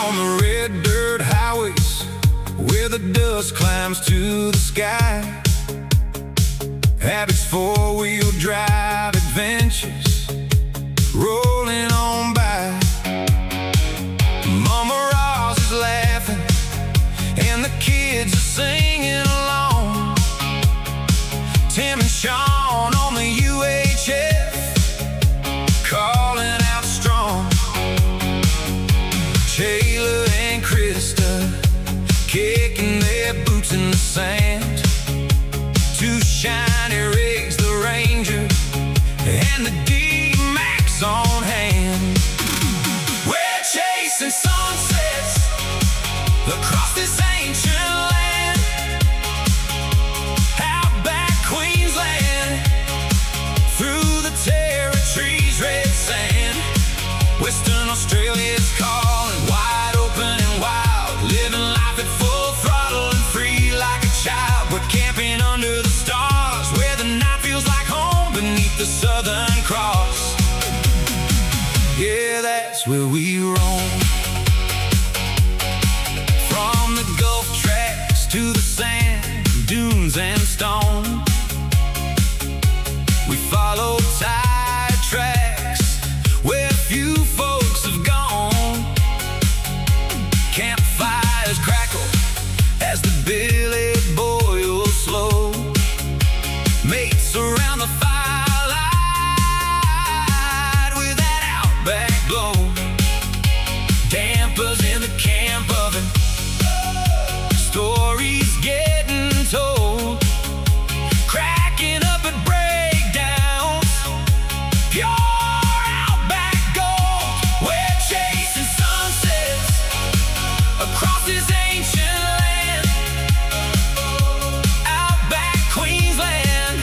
on the red dirt highways where the dust climbs to the sky. Abbott's four-wheel drive adventures rolling on by. Mama Ross is laughing and the kids are singing along. Tim and Shaun on the UHF calling out strong. Taylor and Krista kicking their boots in the sand. Two shiny rigs, the Ranger and the D-Max on hand. We're chasing sunsets across this ancient land. Outback Queensland, through the territories, red sand. Western Australia's calling, wide open and wild. Living life at full throttle and free like a child. We're camping under the stars where the night feels like home beneath the Southern Cross. Yeah, that's where we roam. From the Gulf tracks to the sand dunes and stone, we follow tide tracks where few folks have gone. Campfires crackle as the billy boils slow. Mates around the firelight with that outback glow. Dampers in the camp oven, stories getting told. Cracking up at breakdowns, pure outback gold. We're chasing sunsets across this ancient land. Outback Queensland,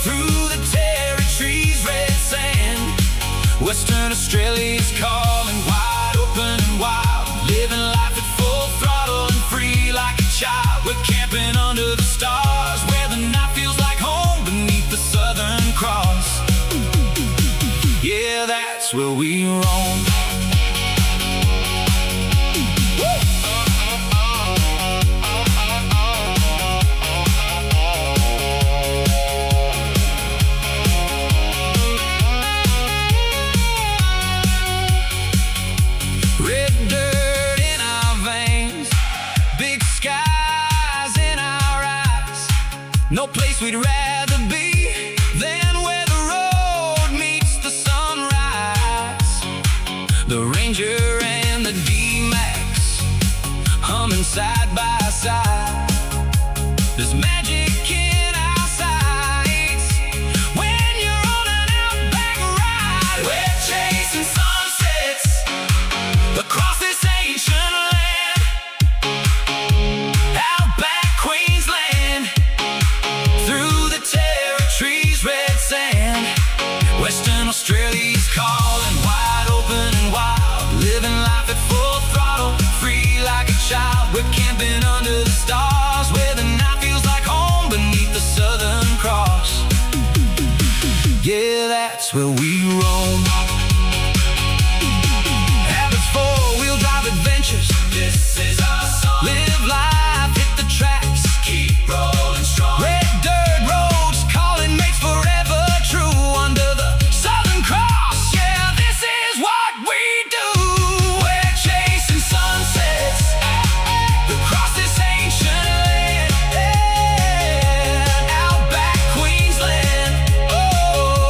through the territories, red sand. Western Australia's calling, wide open and wild. Living life at full throttle and free like a child. We're camping under the stars where the night feels like home beneath the Southern Cross. Yeah, that's where we roam. Red dirt in our veins, big skies in our eyes. No place we'd rather be than where the road meets the sunrise. The Ranger and the D-Max humming side by side. There's magic in our sights when you're on an outback ride. We're chasing sunsets across this ancient land. Outback Queensland, through the territories, red sand. Western Australia's calling, wide open and wild. Living life at full throttle, free like a child. We're camping under the stars where the night feels like home beneath the Southern Cross. Yeah, that's where we roam. Abbott's four-wheel drive adventures, this is our song. Live life, hit the tracks, keep rolling strong. Red dirt roads calling, mates forever true under the Southern Cross. Yeah, this is what we do. We're chasing sunsets across this ancient land. Outback Queensland,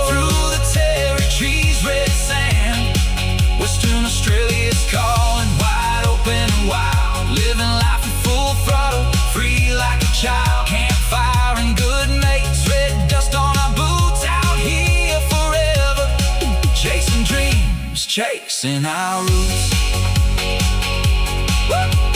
through the territories, red sand. Western Australia's calling, wide open and wild. Living life at full throttle, free like a child. Campfire and good mates, red dust on our boots. Out here forever, chasing dreams, chasing our roots. Woo!